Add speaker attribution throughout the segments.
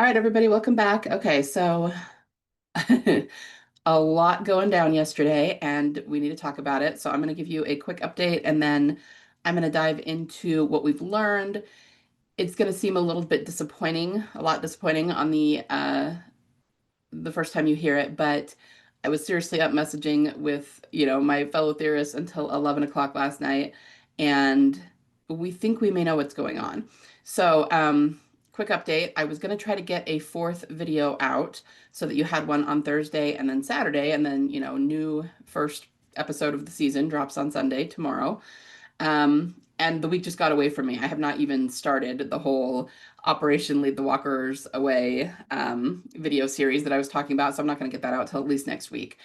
Speaker 1: All right, everybody, welcome back. Okay, so a lot going down yesterday, and we need to talk about it. So I'm going to give you a quick update, and then I'm going to dive into what we've learned. It's going to seem a little bit disappointing, a lot disappointing on the first time you hear it, but I was seriously up messaging with, my fellow theorists until 11 o'clock last night, and we think we may know what's going on. So, quick update. I was going to try to get a fourth video out so that you had one on Thursday and then Saturday, and then, new first episode of the season drops on Sunday tomorrow. And the week just got away from me. I have not even started the whole Operation Lead the Walkers Away video series that I was talking about, so I'm not going to get that out till at least next week.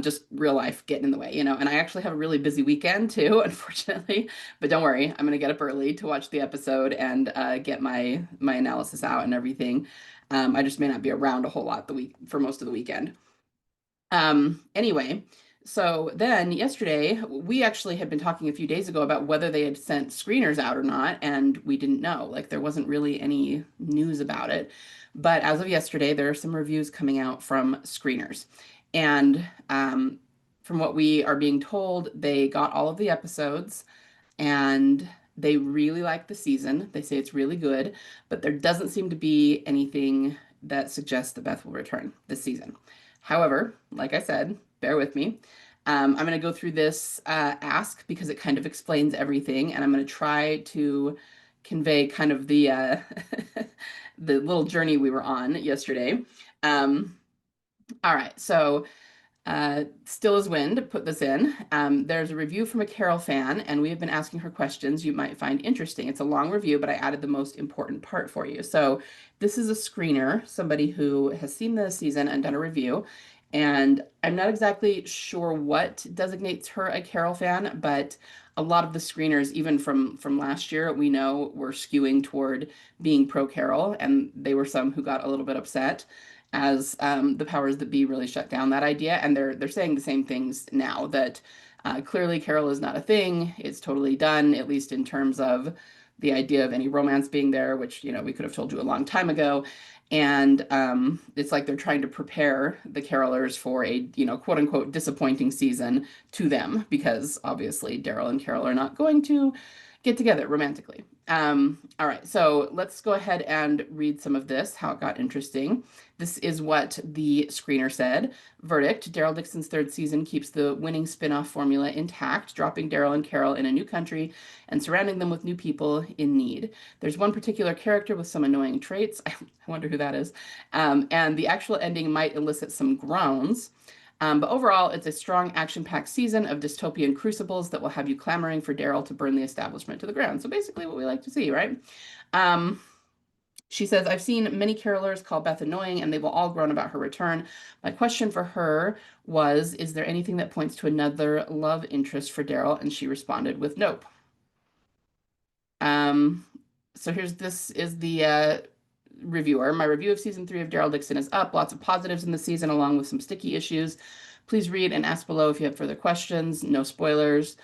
Speaker 1: Just real life getting in the way, And I actually have a really busy weekend too, unfortunately. But don't worry, I'm going to get up early to watch the episode and get my analysis out and everything. I just may not be around a whole lot the week for most of the weekend. Anyway, so then yesterday, we actually had been talking a few days ago about whether they had sent screeners out or not, and we didn't know. Like, there wasn't really any news about it. But as of yesterday, there are some reviews coming out from screeners. And from what we are being told, they got all of the episodes and they really like the season. They say it's really good, but there doesn't seem to be anything that suggests that Beth will return this season. However, like I said, bear with me. I'm going to go through this ask because it kind of explains everything, and I'm going to try to convey kind of the the little journey we were on yesterday. Um, all right, so Still as Wind put this in. There's a review from a Carol fan, and we have been asking her questions you might find interesting. It's a long review, but I added the most important part for you. So this is a screener, somebody who has seen the season and done a review. And I'm not exactly sure what designates her a Carol fan, but a lot of the screeners, even from last year, we know were skewing toward being pro Carol, and they were some who got a little bit upset as the powers that be really shut down that idea. And they're saying the same things now that clearly Carol is not a thing. It's totally done, at least in terms of the idea of any romance being there, which we could have told you a long time ago. And it's like they're trying to prepare the carolers for a quote unquote disappointing season to them because obviously Daryl and Carol are not going to get together romantically. All right, so let's go ahead and read some of this, how it got interesting. This is what the screener said. Verdict: Daryl Dixon's third season keeps the winning spin-off formula intact, dropping Daryl and Carol in a new country and surrounding them with new people in need. There's one particular character with some annoying traits. I wonder who that is. And the actual ending might elicit some groans. But overall, it's a strong, action-packed season of dystopian crucibles that will have you clamoring for Daryl to burn the establishment to the ground. So basically what we like to see, right? Um, she says, I've seen many carolers call Beth annoying, and they've all grown about her return. My question for her was, is there anything that points to another love interest for Daryl? And she responded with nope. Um, so this is the reviewer. My review of season 3 of Daryl Dixon is up. Lots of positives in the season, along with some sticky issues. Please read and ask below if you have further questions. No spoilers.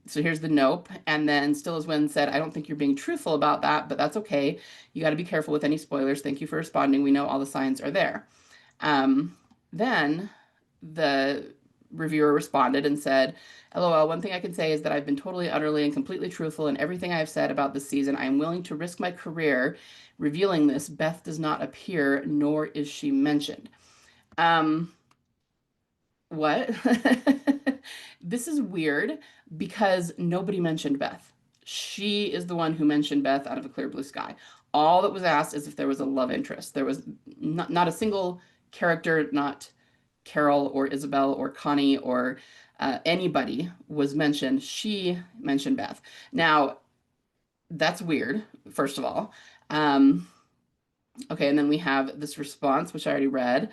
Speaker 1: So here's the nope. And then Still as Wind said, I don't think you're being truthful about that, but that's okay. You got to be careful with any spoilers. Thank you for responding. We know all the signs are there. Then the reviewer responded and said, LOL, one thing I can say is that I've been totally, utterly, and completely truthful in everything I have said about this season. I am willing to risk my career revealing this. Beth does not appear, nor is she mentioned. What? This is weird because nobody mentioned Beth. She is the one who mentioned Beth out of a clear blue sky. All that was asked is if there was a love interest. There was not a single character, not Carol or Isabel or Connie or anybody was mentioned. She mentioned Beth. Now, that's weird, first of all. Okay, and then we have this response, which I already read.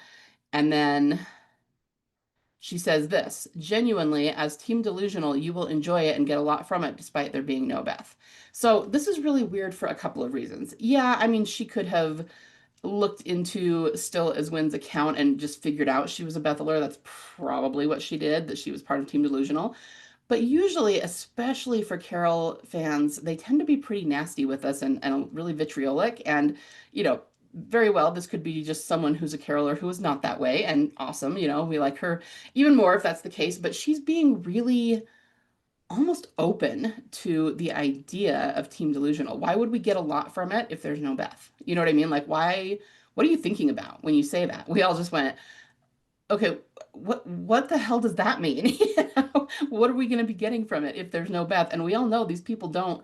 Speaker 1: And then she says this, genuinely, as Team Delusional, you will enjoy it and get a lot from it, despite there being no Beth. So this is really weird for a couple of reasons. Yeah, I mean, she could have looked into Still as Wind's account and just figured out she was a Betheler. That's probably what she did, that she was part of Team Delusional. But usually, especially for Carol fans, they tend to be pretty nasty with us and really vitriolic. And, very well, this could be just someone who's a caroler who is not that way, and awesome, we like her even more if that's the case, but she's being really almost open to the idea of team delusional. Why would we get a lot from it if there's no Beth? You know what I mean? Like, why, what are you thinking about when you say that? We all just went, okay, what the hell does that mean? What are we going to be getting from it if there's no Beth? And we all know these people don't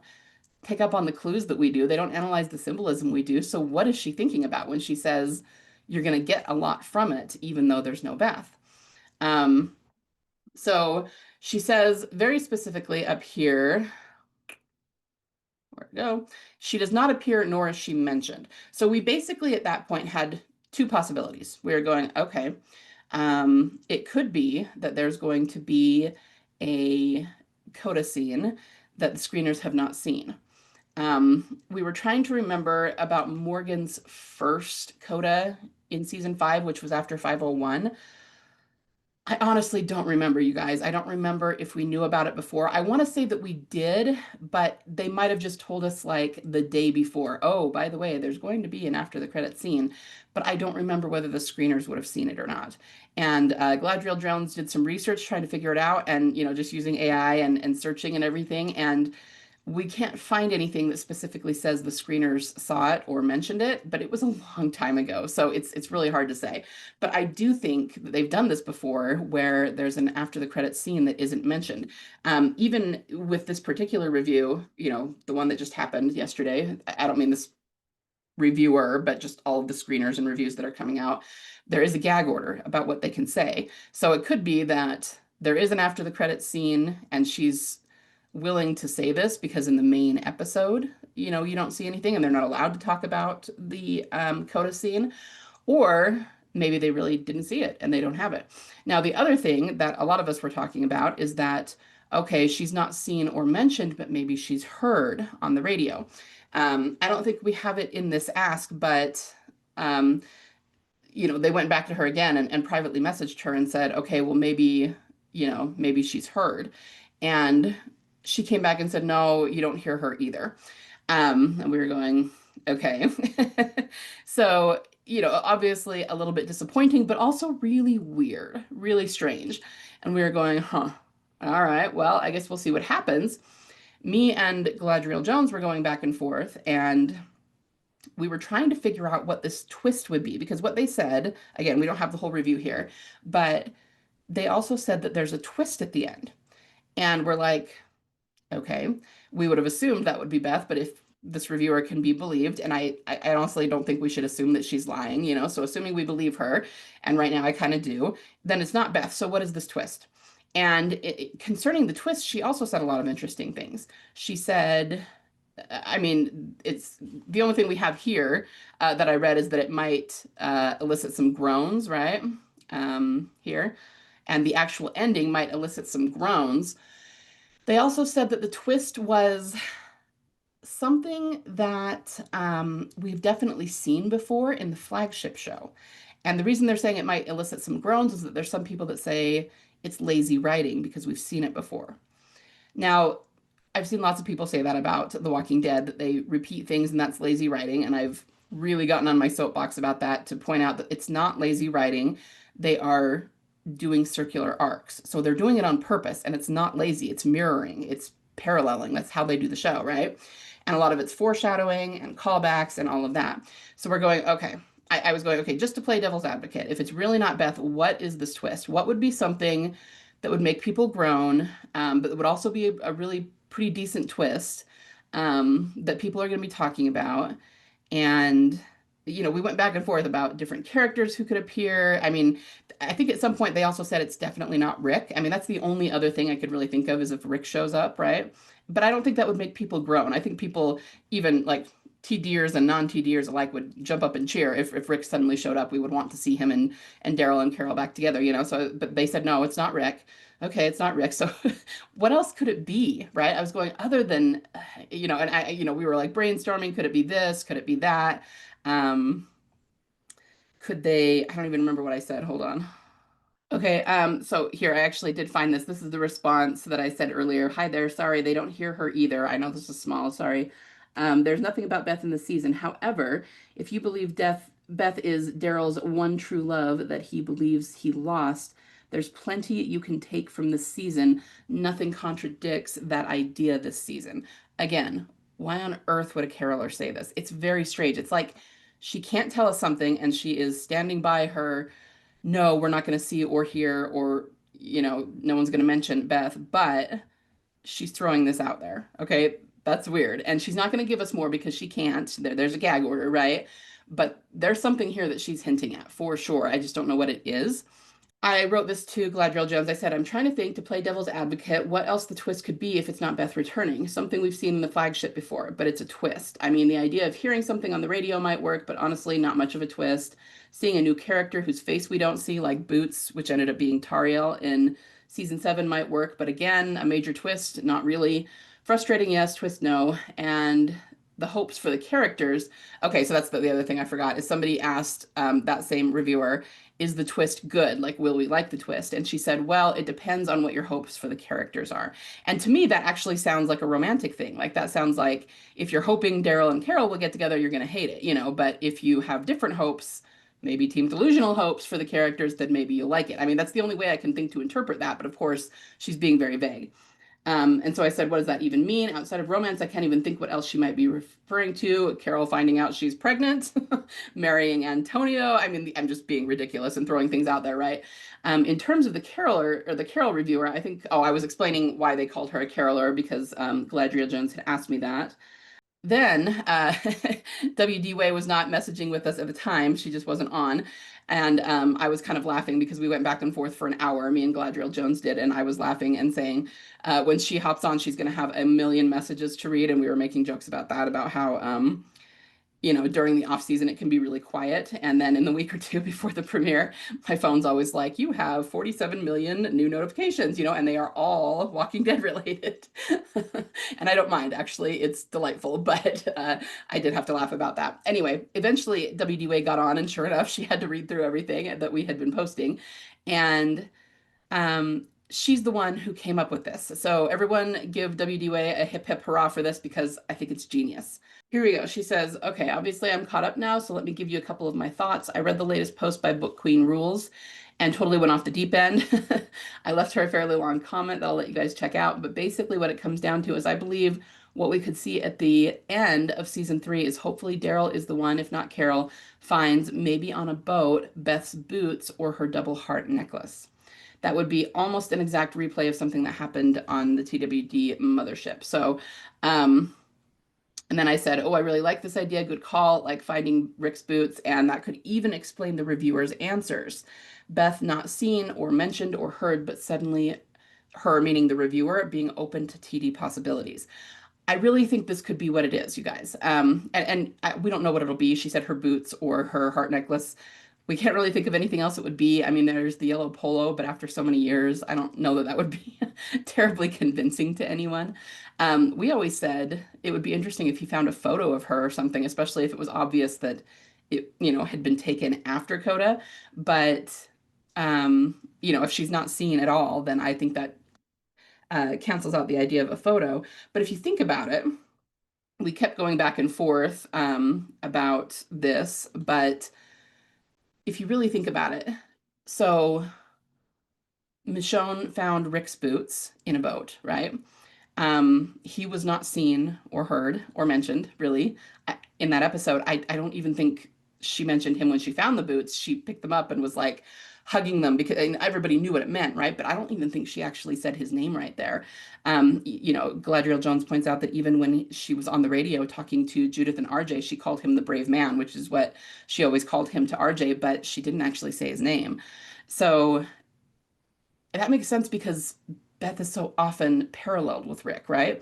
Speaker 1: pick up on the clues that we do. They don't analyze the symbolism we do. So what is she thinking about when she says you're going to get a lot from it, even though there's no Beth? Um, so she says very specifically up here, where to go? She does not appear, nor is she mentioned. So we basically at that point had two possibilities. We were going, okay, it could be that there's going to be a coda scene that the screeners have not seen. We were trying to remember about Morgan's first coda in season 5, which was after 501. I honestly don't remember, you guys. I don't remember if we knew about it before. I want to say that we did, but they might have just told us like the day before. Oh, by the way, there's going to be an after the credit scene, but I don't remember whether the screeners would have seen it or not. And Gladriel Jones did some research trying to figure it out, and just using AI and searching and everything. And we can't find anything that specifically says the screeners saw it or mentioned it, but it was a long time ago, so it's really hard to say. But I do think that they've done this before, where there's an after the credits scene that isn't mentioned. Even with this particular review, the one that just happened yesterday. I don't mean this reviewer, but just all of the screeners and reviews that are coming out. There is a gag order about what they can say, so it could be that there is an after the credits scene, and she's willing to say this because in the main episode, you don't see anything and they're not allowed to talk about the coda scene, or maybe they really didn't see it and they don't have it. Now, the other thing that a lot of us were talking about is that, okay, she's not seen or mentioned, but maybe she's heard on the radio. I don't think we have it in this ask, but um, they went back to her again and privately messaged her and said, okay, well, maybe she's heard. And she came back and said, no, you don't hear her either. And we were going, okay. So, obviously a little bit disappointing, but also really weird, really strange. And we were going, huh, all right, well, I guess we'll see what happens. Me and Galadriel Jones were going back and forth, and we were trying to figure out what this twist would be, because what they said, again, we don't have the whole review here, but they also said that there's a twist at the end. And we're like, okay, we would have assumed that would be Beth, but if this reviewer can be believed, and I honestly don't think we should assume that she's lying, so assuming we believe her, and right now I kind of do, then it's not Beth. So what is this twist? And concerning the twist, she also said a lot of interesting things. She said, I mean, it's the only thing we have here that I read is that it might elicit some groans, right? Here. And the actual ending might elicit some groans. They also said that the twist was something that we've definitely seen before in the flagship show. And the reason they're saying it might elicit some groans is that there's some people that say it's lazy writing because we've seen it before. Now, I've seen lots of people say that about The Walking Dead, that they repeat things and that's lazy writing. And I've really gotten on my soapbox about that to point out that it's not lazy writing. They are doing circular arcs. So they're doing it on purpose, and it's not lazy. It's mirroring, it's paralleling. That's how they do the show, right? And a lot of it's foreshadowing and callbacks and all of that. So we're going, okay. I was going, okay, just to play devil's advocate, if it's really not Beth, what is this twist? What would be something that would make people groan, but it would also be a really pretty decent twist that people are going to be talking about? And we went back and forth about different characters who could appear. I mean, I think at some point they also said it's definitely not Rick. I mean, that's the only other thing I could really think of is if Rick shows up, right? But I don't think that would make people groan. I think people, even like TDers and non-TDers alike, would jump up and cheer if Rick suddenly showed up. We would want to see him and Daryl and Carol back together. So, but they said, no, it's not Rick. Okay, it's not Rick. So what else could it be, right? I was going other than, and we were like brainstorming. Could it be this? Could it be that? Um, could they, I don't even remember what I said. Hold on. Okay, so here I actually did find this. This is the response that I said earlier. Hi there, sorry, they don't hear her either. I know this is small, sorry. There's nothing about Beth in the season. However, if you believe Beth is Daryl's one true love that he believes he lost, there's plenty you can take from this season. Nothing contradicts that idea this season. Again, why on earth would a caroler say this? It's very strange. It's like she can't tell us something and she is standing by her. No, we're not going to see or hear or, no one's going to mention Beth, but she's throwing this out there. Okay. That's weird. And she's not going to give us more because she can't. There's a gag order, right? But there's something here that she's hinting at for sure. I just don't know what it is. I wrote this to Gladriel Jones. I said, I'm trying to think to play devil's advocate, what else the twist could be if it's not Beth returning. Something we've seen in the flagship before, but it's a twist. I mean, the idea of hearing something on the radio might work, but honestly, not much of a twist. Seeing a new character whose face we don't see, like Boots, which ended up being Tariel in season 7, might work, but again, a major twist, not really. Frustrating, yes, twist, no. And the hopes for the characters. Okay, so that's the other thing I forgot is somebody asked that same reviewer, is the twist good? Like, will we like the twist? And she said, well, it depends on what your hopes for the characters are. And to me, that actually sounds like a romantic thing. Like, that sounds like if you're hoping Daryl and Carol will get together, you're going to hate it. But if you have different hopes, maybe team delusional hopes for the characters, then maybe you'll like it. I mean, that's the only way I can think to interpret that. But of course, she's being very vague. And so I said, what does that even mean? Outside of romance, I can't even think what else she might be referring to. Carol finding out she's pregnant, marrying Antonio. I mean, I'm just being ridiculous and throwing things out there, right? In terms of the caroler or the Carol reviewer, I think, I was explaining why they called her a caroler because Gladriel Jones had asked me that. Then WD Way was not messaging with us at the time. She just wasn't on. And I was kind of laughing because we went back and forth for an hour. Me and Gladriel Jones did. And I was laughing and saying, when she hops on, she's going to have a million messages to read. And we were making jokes about that, about how during the off season, it can be really quiet. And then in the week or two before the premiere, my phone's always like, you have 47 million new notifications, and they are all Walking Dead related. And I don't mind, actually, it's delightful, but I did have to laugh about that. Anyway, eventually WDWay got on and sure enough, she had to read through everything that we had been posting. And she's the one who came up with this. So everyone give WDWay a hip hip hurrah for this because I think it's genius. Here we go. She says, okay, obviously I'm caught up now, so let me give you a couple of my thoughts. I read the latest post by Book Queen Rules and totally went off the deep end. I left her a fairly long comment that I'll let you guys check out, but basically what it comes down to is I believe what we could see at the end of season 3 is hopefully Daryl is the one, if not Carol, finds maybe on a boat Beth's boots or her double heart necklace. That would be almost an exact replay of something that happened on the TWD mothership. So, and then I said, oh, I really like this idea. Good call, like finding Rick's boots. And that could even explain the reviewer's answers. Beth not seen or mentioned or heard, but suddenly her, meaning the reviewer, being open to TD possibilities. I really think this could be what it is, you guys. We don't know what it'll be. She said her boots or her heart necklace. We can't really think of anything else it would be. I mean, there's the yellow polo, but after so many years, I don't know that that would be terribly convincing to anyone. We always said it would be interesting if he found a photo of her or something, especially if it was obvious that it, had been taken after Coda. But, if she's not seen at all, then I think that cancels out the idea of a photo. But if you think about it, we kept going back and forth about this, but if you really think about it, so Michonne found Rick's boots in a boat, right? He was not seen or heard or mentioned really in that episode. I don't even think she mentioned him when she found the boots. She picked them up and was like hugging them because and everybody knew what it meant, right? But I don't even think she actually said his name right there. Galadriel Jones points out that even when she was on the radio talking to Judith and RJ, she called him the brave man, which is what she always called him to RJ, but she didn't actually say his name. So that makes sense because Beth is so often paralleled with Rick, right?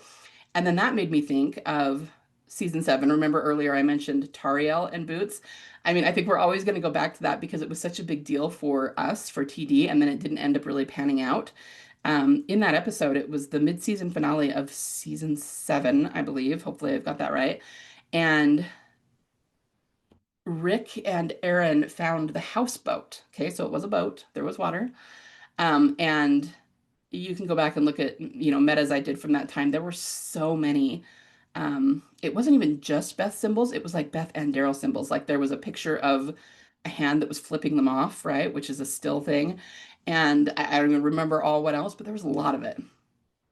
Speaker 1: And then that made me think of season 7. Remember earlier I mentioned Tariel and Boots? I mean, I think we're always going to go back to that because it was such a big deal for us, for TD, and then it didn't end up really panning out. In that episode, it was the mid-season finale of season 7, I believe. Hopefully I've got that right. And Rick and Aaron found the houseboat. Okay, so it was a boat. There was water. And you can go back and look at, metas I did from that time. There were so many It wasn't even just Beth symbols, it was like Beth and Daryl symbols. Like there was a picture of a hand that was flipping them off, right? Which is a still thing. And I don't even remember all what else, but there was a lot of it.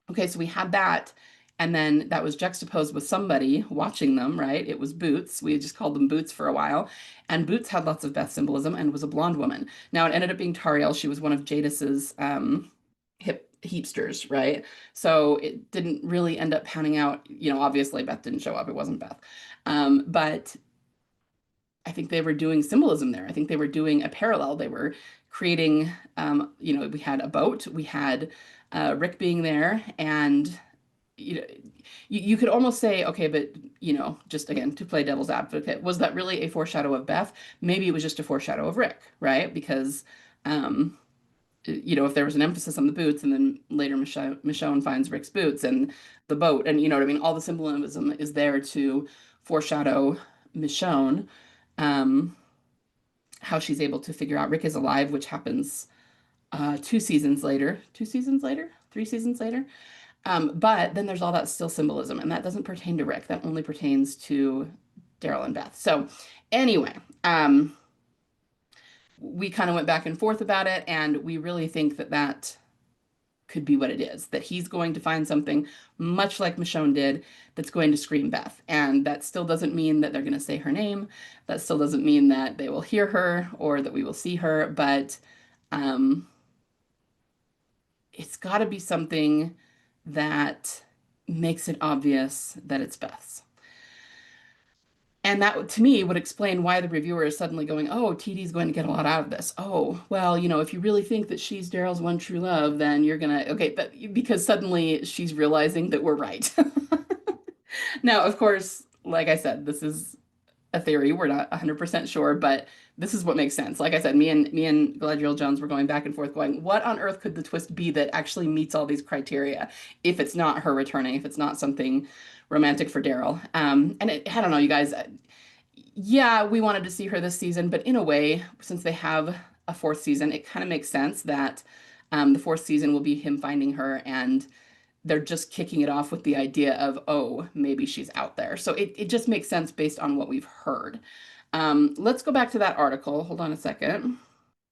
Speaker 1: Okay, so we had that. And then that was juxtaposed with somebody watching them, right? It was Boots. We had just called them Boots for a while. And Boots had lots of Beth symbolism and was a blonde woman. Now it ended up being Tariel. She was one of Jadis's hip heapsters, right? So it didn't really end up panning out. Obviously Beth didn't show up. It wasn't Beth. But I think they were doing symbolism there. I think they were doing a parallel. They were creating, we had a boat, we had Rick being there, and you know, you could almost say, okay, but just again to play devil's advocate, was that really a foreshadow of Beth? Maybe it was just a foreshadow of Rick, right? Because um, if there was an emphasis on the boots, and then later Michonne finds Rick's boots and the boat, and you know what I mean, all the symbolism is there to foreshadow Michonne, um, how she's able to figure out Rick is alive, which happens 2 seasons later, 2 seasons later, 3 seasons later. But then there's all that still symbolism, and that doesn't pertain to Rick. That only pertains to Daryl and Beth. So anyway, we kind of went back and forth about it, and we really think that that could be what it is, that he's going to find something much like Michonne did that's going to scream Beth. And that still doesn't mean that they're going to say her name. That still doesn't mean that they will hear her or that we will see her, but um, it's got to be something that makes it obvious that it's Beth's. And that, to me, would explain why the reviewer is suddenly going, oh, TD's going to get a lot out of this. Oh, well, if you really think that she's Daryl's one true love, then you're going to, okay, but because suddenly she's realizing that we're right. Now, of course, like I said, this is a theory. We're not 100% sure, but this is what makes sense. Like I said, me and Galadriel Jones were going back and forth going, what on earth could the twist be that actually meets all these criteria if it's not her returning, if it's not something romantic for Daryl? I don't know, you guys. Yeah, we wanted to see her this season, but in a way, since they have a fourth season, it kind of makes sense that the fourth season will be him finding her, and they're just kicking it off with the idea of, oh, maybe she's out there. So it just makes sense based on what we've heard. Let's go back to that article. Hold on a second.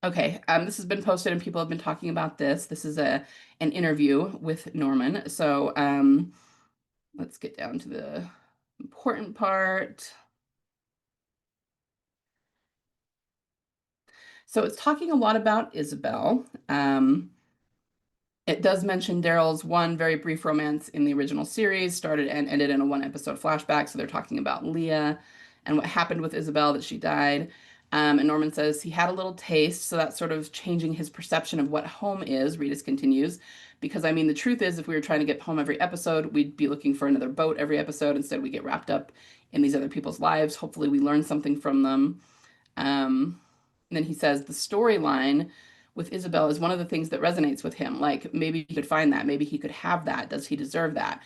Speaker 1: Okay, this has been posted and people have been talking about this. This is an interview with Norman. So let's get down to the important part. So it's talking a lot about Isabel. It does mention Daryl's one very brief romance in the original series, started and ended in a one-episode flashback. So they're talking about Leah and what happened with Isabel, that she died. And Norman says he had a little taste, so that's sort of changing his perception of what home is. Reedus continues, because I mean, the truth is, if we were trying to get home every episode, we'd be looking for another boat every episode. Instead, we get wrapped up in these other people's lives. Hopefully, we learn something from them. And then he says the storyline with Isabel is one of the things that resonates with him. Like maybe he could find that, maybe he could have that. Does he deserve that?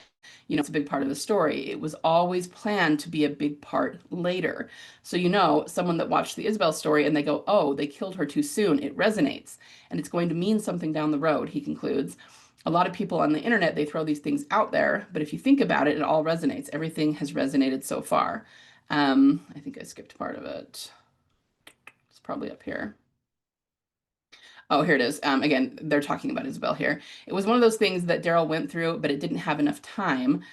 Speaker 1: It's a big part of the story. It was always planned to be a big part later. So, someone that watched the Isabel story and they go, oh, they killed her too soon, it resonates. And it's going to mean something down the road, he concludes. A lot of people on the internet, they throw these things out there, but if you think about it, it all resonates. Everything has resonated so far. I think I skipped part of it. It's probably up here. Oh, here it is. Again, they're talking about Isabel here. It was one of those things that Daryl went through, but it didn't have enough time.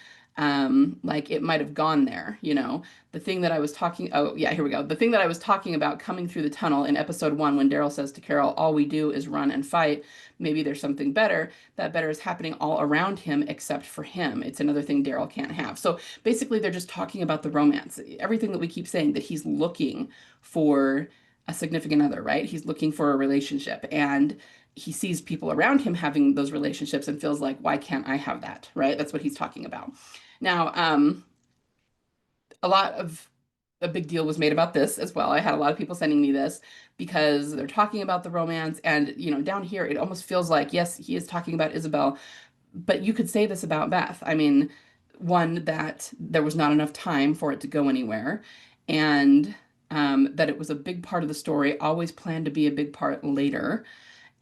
Speaker 1: Like it might have gone there. The thing that I was talking, oh yeah, here we go. The thing that I was talking about coming through the tunnel in episode 1, when Daryl says to Carol, all we do is run and fight. Maybe there's something better. That better is happening all around him except for him. It's another thing Daryl can't have. So basically they're just talking about the romance. Everything that we keep saying, that he's looking for a significant other, right? He's looking for a relationship, and he sees people around him having those relationships and feels like, why can't I have that, right? That's what he's talking about. Now, a big deal was made about this as well. I had a lot of people sending me this because they're talking about the romance, and down here it almost feels like, yes, he is talking about Isabel, but you could say this about Beth. I mean, one, that there was not enough time for it to go anywhere, and that it was a big part of the story, always planned to be a big part later,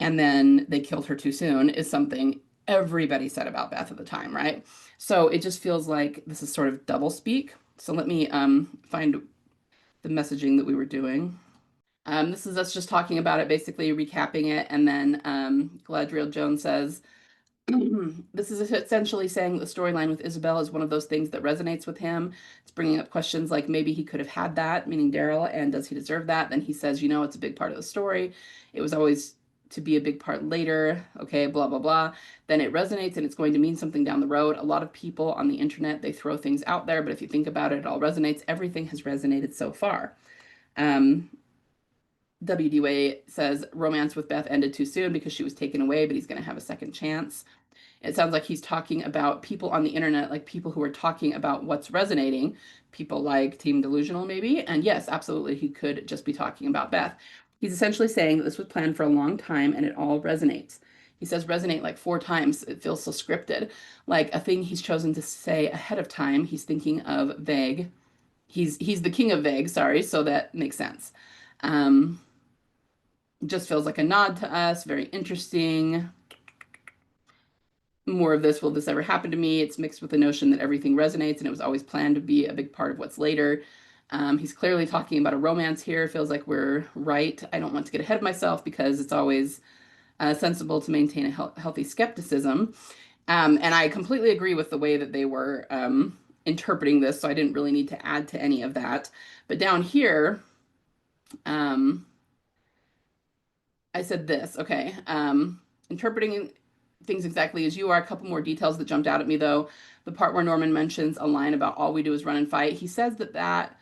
Speaker 1: and then they killed her too soon is something. everybody said about Beth at the time, right? So it just feels like this is sort of double speak. So let me find the messaging that we were doing. This is us just talking about it, basically recapping it, and then Galadriel Jones says, this is essentially saying the storyline with Isabel is one of those things that resonates with him. It's bringing up questions like maybe he could have had that, meaning Daryl, and does he deserve that? Then he says, it's a big part of the story. It was always to be a big part later. Okay, blah, blah, blah. Then it resonates and it's going to mean something down the road. A lot of people on the internet, they throw things out there, but if you think about it, it all resonates. Everything has resonated so far. W.D. Way says romance with Beth ended too soon because she was taken away, but he's going to have a second chance. It sounds like he's talking about people on the internet, like people who are talking about what's resonating, people like Team Delusional, maybe. And yes, absolutely, he could just be talking about Beth. He's essentially saying that this was planned for a long time and it all resonates. He says resonate like 4 times. It feels so scripted. Like a thing he's chosen to say ahead of time. He's thinking of vague. He's the king of vague, sorry, so that makes sense. Um, just feels like a nod to us, very interesting. More of this, will this ever happen to me? It's mixed with the notion that everything resonates and it was always planned to be a big part of what's later. He's clearly talking about a romance here. Feels like we're right. I don't want to get ahead of myself because it's always sensible to maintain a healthy skepticism. And I completely agree with the way that they were interpreting this, so I didn't really need to add to any of that. But down here, I said this, okay. Interpreting things exactly as you are. A couple more details that jumped out at me, though. The part where Norman mentions a line about all we do is run and fight. He says that that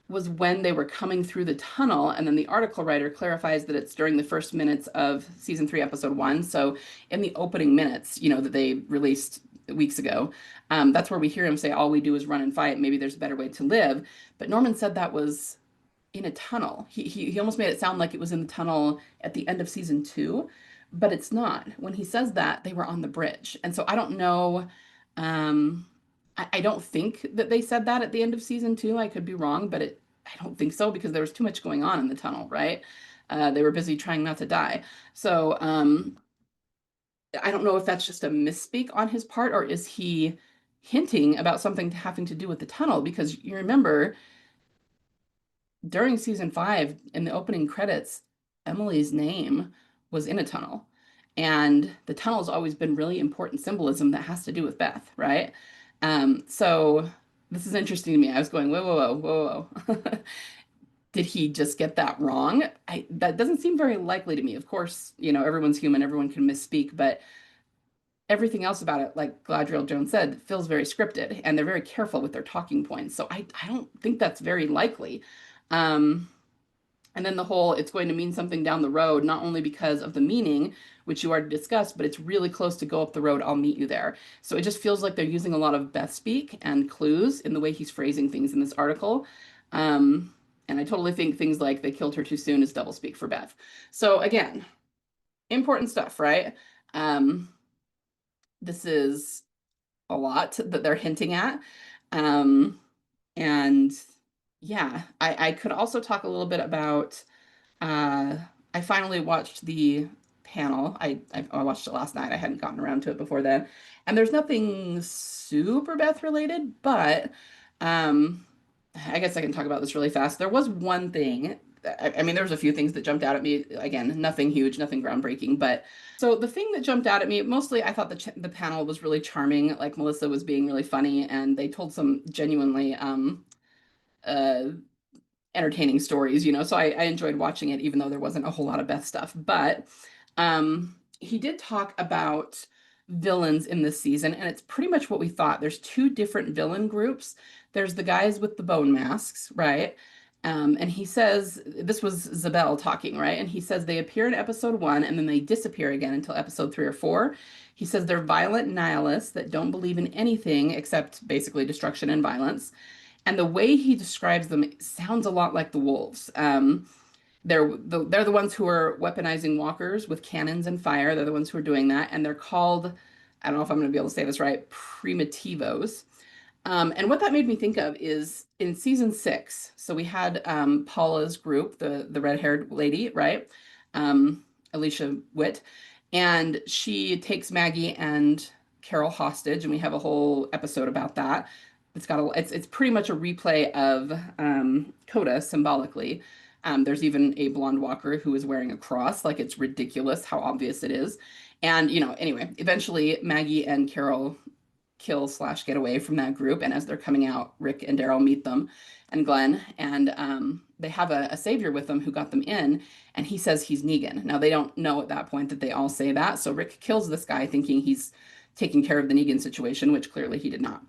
Speaker 1: was when they were coming through the tunnel, and then the article writer clarifies that it's during the first minutes of season 3, episode 1. So in the opening minutes, that they released weeks ago, that's where we hear him say, all we do is run and fight. Maybe there's a better way to live. But Norman said that was in a tunnel. He almost made it sound like it was in the tunnel at the end of season 2, but it's not. When he says that, they were on the bridge. And so I don't know. I don't think that they said that at the end of season 2. I could be wrong, but I don't think so because there was too much going on in the tunnel, right? They were busy trying not to die. So I don't know if that's just a misspeak on his part or is he hinting about something having to do with the tunnel? Because you remember during season 5, in the opening credits, Emily's name was in a tunnel. And the tunnel's always been really important symbolism that has to do with Beth, right? So this is interesting to me. I was going, whoa, whoa, whoa, whoa, whoa. Did he just get that wrong? That doesn't seem very likely to me. Of course, everyone's human, everyone can misspeak, but everything else about it, like Galadriel Jones said, feels very scripted, and they're very careful with their talking points. So I don't think that's very likely. Um, and then the whole, it's going to mean something down the road, not only because of the meaning, which you already discussed, but it's really close to go up the road. I'll meet you there. So it just feels like they're using a lot of Beth speak and clues in the way he's phrasing things in this article. And I totally think things like they killed her too soon is double speak for Beth. So again, important stuff, right? This is a lot that they're hinting at. And yeah, I could also talk a little bit about I finally watched the panel. I watched it last night. I hadn't gotten around to it before then. And there's nothing super Beth related, but um I guess I can talk about this really fast. There was one thing, I mean, there was a few things that jumped out at me. Again, nothing huge, nothing groundbreaking, but so the thing that jumped out at me, mostly I thought the panel was really charming. Like Melissa was being really funny, and they told some genuinely uh, entertaining stories, so I enjoyed watching it, even though there wasn't a whole lot of Beth stuff. But he did talk about villains in this season, and it's pretty much what we thought. There's 2 different villain groups. There's the guys with the bone masks, right? And he says, this was Zabel talking, right? And he says they appear in episode 1 and then they disappear again until episode 3 or 4. He says they're violent nihilists that don't believe in anything except basically destruction and violence. And the way he describes them sounds a lot like the wolves. They're the ones who are weaponizing walkers with cannons and fire. They're the ones who are doing that, and they're called, I don't know if I'm going to be able to say this right, primitivos. And what that made me think of is in season 6. So we had Paula's group, the red-haired lady, right? Alicia Witt. And she takes Maggie and Carol hostage, and we have a whole episode about that. It's pretty much a replay of Coda symbolically. There's even a blonde walker who is wearing a cross. Like it's ridiculous how obvious it is. And anyway, eventually Maggie and Carol kill slash get away from that group. And as they're coming out, Rick and Daryl meet them and Glenn, and they have a savior with them who got them in, and he says he's Negan. Now they don't know at that point that they all say that, so Rick kills this guy thinking he's taking care of the Negan situation, which clearly he did not.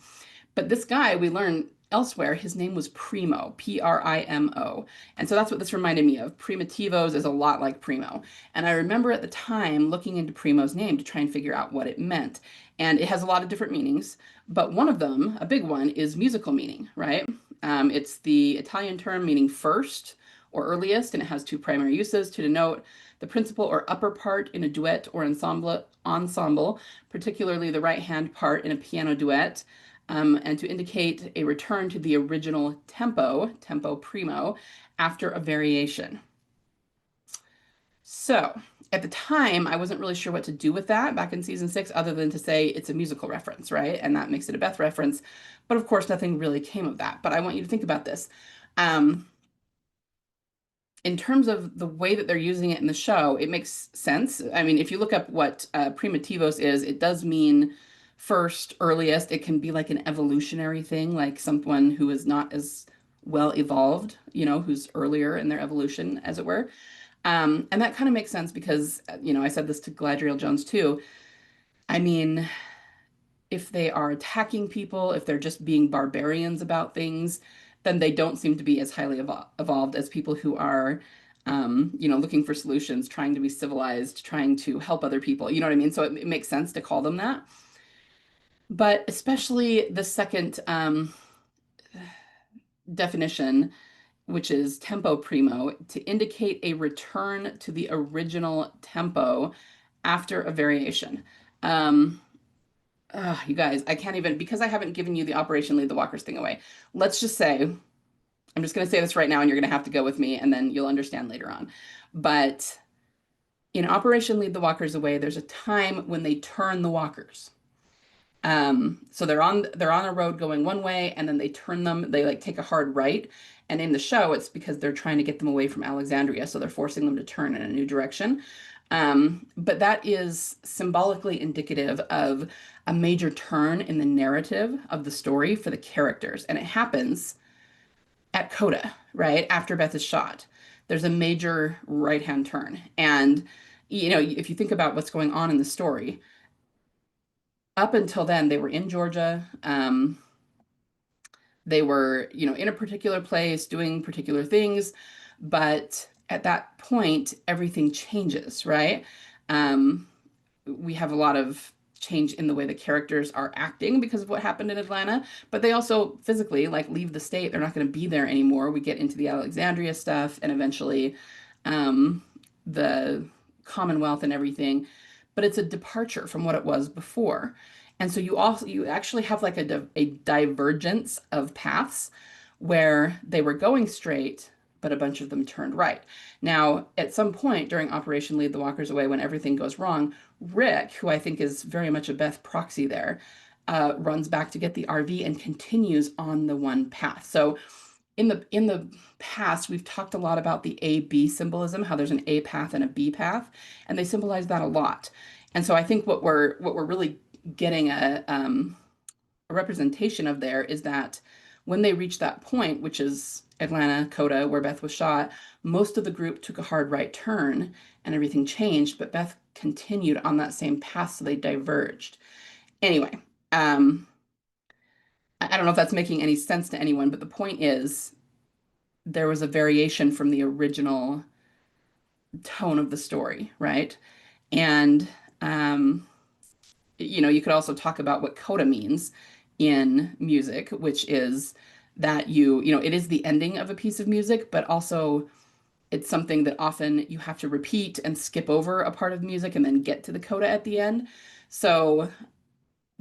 Speaker 1: But this guy, we learn elsewhere, his name was Primo, Primo. And so that's what this reminded me of. Primitivos is a lot like Primo. And I remember at the time looking into Primo's name to try and figure out what it meant. And it has a lot of different meanings, but one of them, a big one, is musical meaning, right? It's the Italian term meaning first or earliest, and it has two primary uses to denote the principal or upper part in a duet or ensemble, particularly the right hand part in a piano duet, and to indicate a return to the original tempo primo, after a variation. So at the time, I wasn't really sure what to do with that back in season 6, other than to say it's a musical reference, right? And that makes it a Beth reference. But of course, nothing really came of that. But I want you to think about this. In terms of the way that they're using it in the show, it makes sense. I mean, if you look up what primitivos is, it does mean first, earliest. It can be like an evolutionary thing, like someone who is not as well evolved, who's earlier in their evolution, as it were. And that kind of makes sense because, I said this to Galadriel Jones too. I mean, if they are attacking people, if they're just being barbarians about things, then they don't seem to be as highly evolved as people who are, looking for solutions, trying to be civilized, trying to help other people. You know what I mean? So it makes sense to call them that. But especially the second definition, which is tempo primo, to indicate a return to the original tempo after a variation. You guys, I can't even, because I haven't given you the Operation Lead the Walkers thing away. Let's just say, I'm just going to say this right now, and you're going to have to go with me, and then you'll understand later on. But in Operation Lead the Walkers Away, there's a time when they turn the walkers. So they're on a road going one way, and then they turn them, they like take a hard right. And in the show, it's because they're trying to get them away from Alexandria, so they're forcing them to turn in a new direction. But that is symbolically indicative of a major turn in the narrative of the story for the characters. And it happens at Coda, right? After Beth is shot. There's a major right-hand turn. And, if you think about what's going on in the story, up until then, they were in Georgia. They were, in a particular place doing particular things. But at that point, everything changes, right? We have a lot of change in the way the characters are acting because of what happened in Atlanta, but they also physically like leave the state. They're not going to be there anymore. We get into the Alexandria stuff and eventually the Commonwealth and everything, but it's a departure from what it was before. And so you actually have like a divergence of paths where they were going straight, but a bunch of them turned right. Now, at some point during Operation Lead the Walkers Away, when everything goes wrong, Rick, who I think is very much a Beth proxy there, runs back to get the RV and continues on the one path. So in the past, we've talked a lot about the A-B symbolism, how there's an A path and a B path, and they symbolize that a lot. And so I think what we're really getting a representation of there is that when they reach that point, which is Atlanta, Coda, where Beth was shot, most of the group took a hard right turn and everything changed, but Beth continued on that same path, so they diverged. Anyway, I don't know if that's making any sense to anyone, but the point is there was a variation from the original tone of the story, right? And you could also talk about what coda means in music, which is that it is the ending of a piece of music, but also it's something that often you have to repeat and skip over a part of music and then get to the coda at the end. So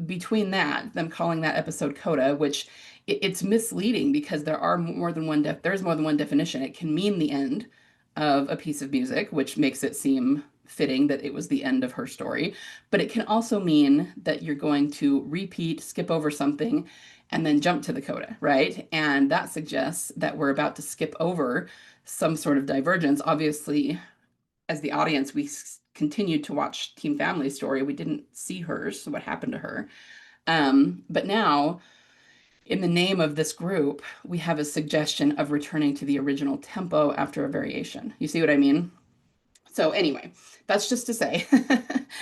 Speaker 1: between that, them calling that episode coda, which it's misleading because there's more than one definition. It can mean the end of a piece of music, which makes it seem fitting that it was the end of her story. But it can also mean that you're going to repeat, skip over something, and then jump to the coda, right? And that suggests that we're about to skip over some sort of divergence. Obviously, as the audience, we continued to watch Team Family's story. We didn't see hers, so what happened to her. But now, in the name of this group, we have a suggestion of returning to the original tempo after a variation. You see what I mean? So anyway, that's just to say,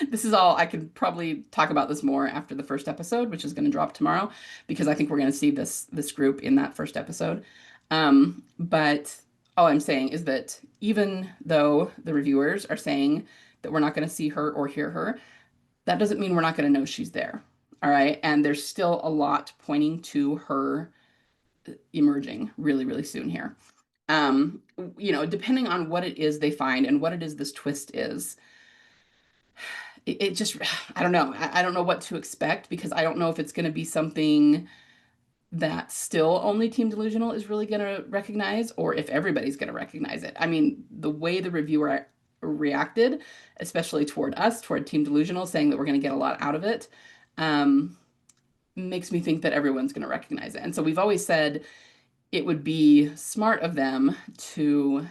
Speaker 1: this is all I could probably talk about this more after the first episode, which is going to drop tomorrow, because I think we're going to see this group in that first episode. But all I'm saying is that even though the reviewers are saying that we're not going to see her or hear her, that doesn't mean we're not going to know she's there. All right. And there's still a lot pointing to her emerging really, really soon here. Um, Depending on what it is they find and what it is this twist is, it just, I don't know. I don't know what to expect because I don't know if it's going to be something that still only Team Delusional is really going to recognize or if everybody's going to recognize it. I mean, the way the reviewer reacted, especially toward us, toward Team Delusional, saying that we're going to get a lot out of it, um, makes me think that everyone's going to recognize it. And so we've always said it would be smart of them to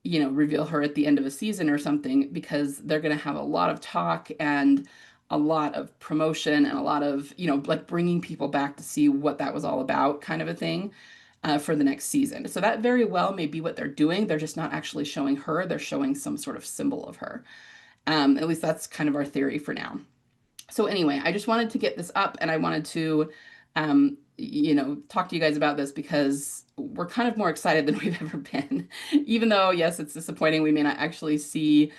Speaker 1: reveal her at the end of a season or something because they're going to have a lot of talk and a lot of promotion and a lot of, like bringing people back to see what that was all about kind of a thing for the next season. So that very well may be what they're doing. They're just not actually showing her. They're showing some sort of symbol of her. At least that's kind of our theory for now. So anyway, I just wanted to get this up and I wanted to, talk to you guys about this because we're kind of more excited than we've ever been. Even though, yes, it's disappointing, we may not actually see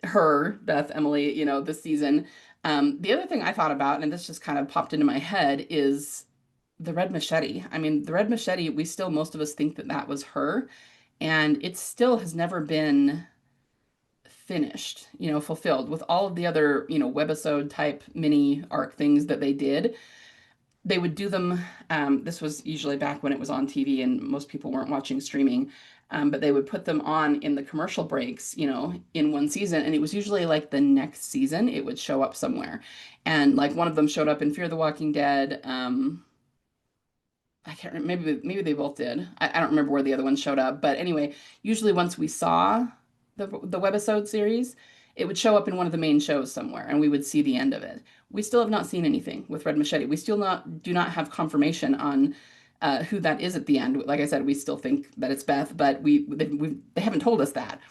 Speaker 1: her, Beth, Emily, this season. The other thing I thought about, and this just kind of popped into my head, is the red machete. I mean, the red machete, most of us think that that was her, and it still has never been finished, fulfilled with all of the other, webisode type mini arc things that they did. They would do them. This was usually back when it was on TV and most people weren't watching streaming. But they would put them on in the commercial breaks, in one season. And it was usually like the next season it would show up somewhere. And like one of them showed up in Fear the Walking Dead. I can't remember, maybe they both did. I don't remember where the other one showed up. But anyway, usually once we saw the webisode series, it would show up in one of the main shows somewhere and we would see the end of it. We still have not seen anything with Red Machete. We still do not have confirmation on who that is at the end. Like I said, we still think that it's Beth, but they haven't told us that.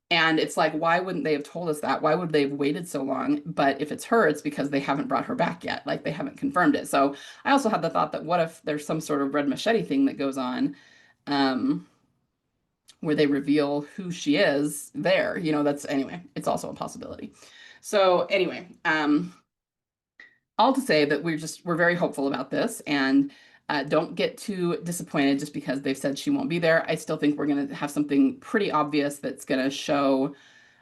Speaker 1: And it's like, why wouldn't they have told us that? Why would they have waited so long? But if it's her, it's because they haven't brought her back yet. Like they haven't confirmed it. So I also had the thought that what if there's some sort of Red Machete thing that goes on, where they reveal who she is there. That's anyway, it's also a possibility. So anyway, all to say that we're very hopeful about this and don't get too disappointed just because they've said she won't be there. I still think we're going to have something pretty obvious that's going to show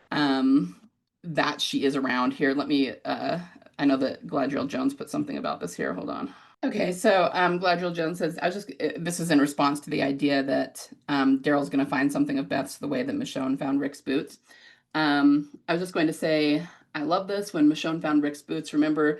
Speaker 1: that she is around here. I know that Gladriel Jones put something about this here. Hold on. Okay, so Gladriel Jones says, this is in response to the idea that Daryl's going to find something of Beth's the way that Michonne found Rick's boots. I was just going to say, I love this. When Michonne found Rick's boots, remember,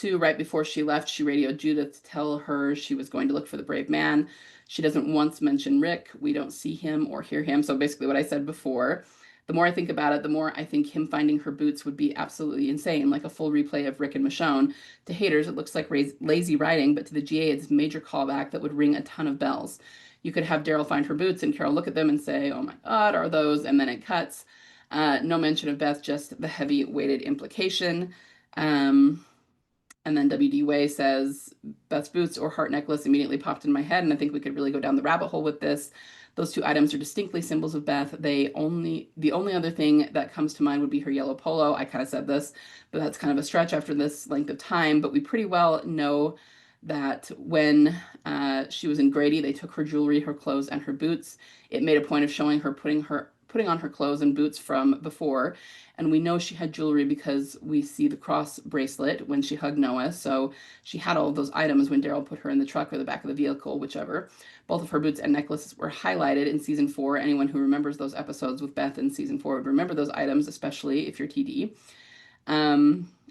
Speaker 1: right before she left, she radioed Judith to tell her she was going to look for the brave man. She doesn't once mention Rick. We don't see him or hear him. So basically what I said before, the more I think about it, the more I think him finding her boots would be absolutely insane, like a full replay of Rick and Michonne. To haters, it looks like lazy writing, but to the GA, it's a major callback that would ring a ton of bells. You could have Daryl find her boots and Carol look at them and say, oh my God, are those? And then it cuts. No mention of Beth, just the heavy weighted implication. And then WD Way says, Beth's boots or heart necklace immediately popped in my head, and I think we could really go down the rabbit hole with this. Those two items are distinctly symbols of Beth. The only other thing that comes to mind would be her yellow polo. I kind of said this, but that's kind of a stretch after this length of time. But we pretty well know that when she was in Grady, they took her jewelry, her clothes, and her boots. It made a point of showing her putting on her clothes and boots from before. And we know she had jewelry because we see the cross bracelet when she hugged Noah. So she had all of those items when Daryl put her in the truck or the back of the vehicle, whichever. Both of her boots and necklaces were highlighted in season 4. Anyone who remembers those episodes with Beth in season 4 would remember those items, especially if you're TD.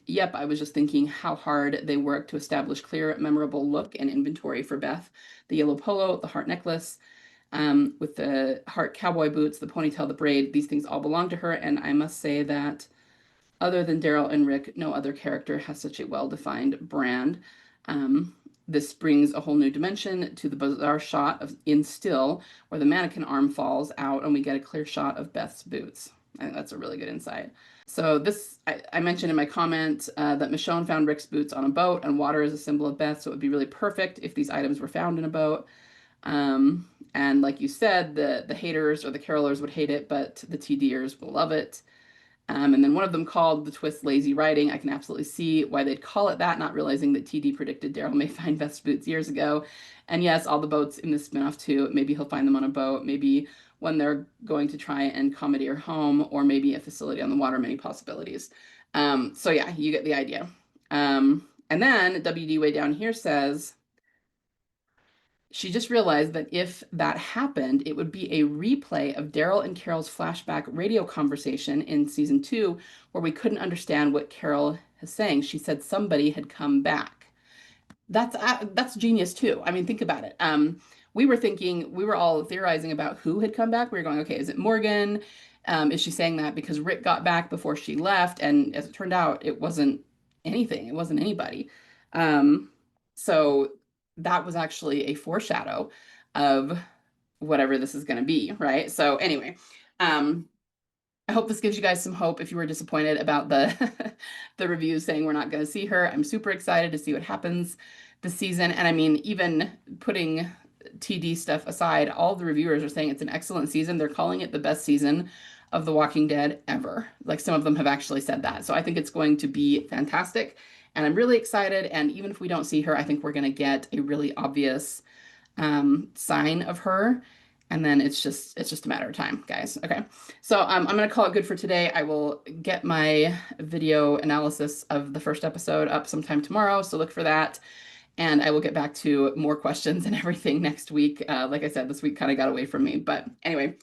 Speaker 1: Yep, I was just thinking how hard they worked to establish clear, memorable look and inventory for Beth. The yellow polo, the heart necklace, with the heart cowboy boots, the ponytail, the braid, these things all belong to her. And I must say that other than Daryl and Rick, no other character has such a well-defined brand. This brings a whole new dimension to the bizarre shot of in still, where the mannequin arm falls out and we get a clear shot of Beth's boots. I think that's a really good insight. So this, I mentioned in my comment that Michonne found Rick's boots on a boat, and water is a symbol of Beth, so it would be really perfect if these items were found in a boat. And like you said, the haters or the carolers would hate it, but the TDers will love it. And then one of them called the twist lazy writing. I can absolutely see why they'd call it that, not realizing that TD predicted Daryl may find Beth's boots years ago. And yes, all the boats in this spinoff too. Maybe he'll find them on a boat, maybe when they're going to try and commandeer home, or maybe a facility on the water, many possibilities. So yeah, you get the idea. And then WD way down here says, she just realized that if that happened, it would be a replay of Daryl and Carol's flashback radio conversation in season 2, where we couldn't understand what Carol is saying. She said somebody had come back. That's genius too. I mean, think about it. We were all theorizing about who had come back. We were going, okay, is it Morgan? Is she saying that because Rick got back before she left? And as it turned out, it wasn't anything. It wasn't anybody. So that was actually a foreshadow of whatever this is going to be, right? So anyway, I hope this gives you guys some hope if you were disappointed about the the reviews saying we're not going to see her. I'm super excited to see what happens this season. And I mean, even putting TD stuff aside, all the reviewers are saying it's an excellent season. They're calling it the best season of The Walking Dead ever. Like some of them have actually said that. So I think it's going to be fantastic. And I'm really excited. And even if we don't see her, I think we're going to get a really obvious sign of her. And then it's just a matter of time, guys. Okay. So I'm going to call it good for today. I will get my video analysis of the first episode up sometime tomorrow. So look for that. And I will get back to more questions and everything next week. Like I said, this week kind of got away from me. But anyway,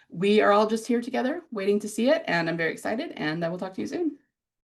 Speaker 1: we are all just here together waiting to see it. And I'm very excited. And I will talk to you soon.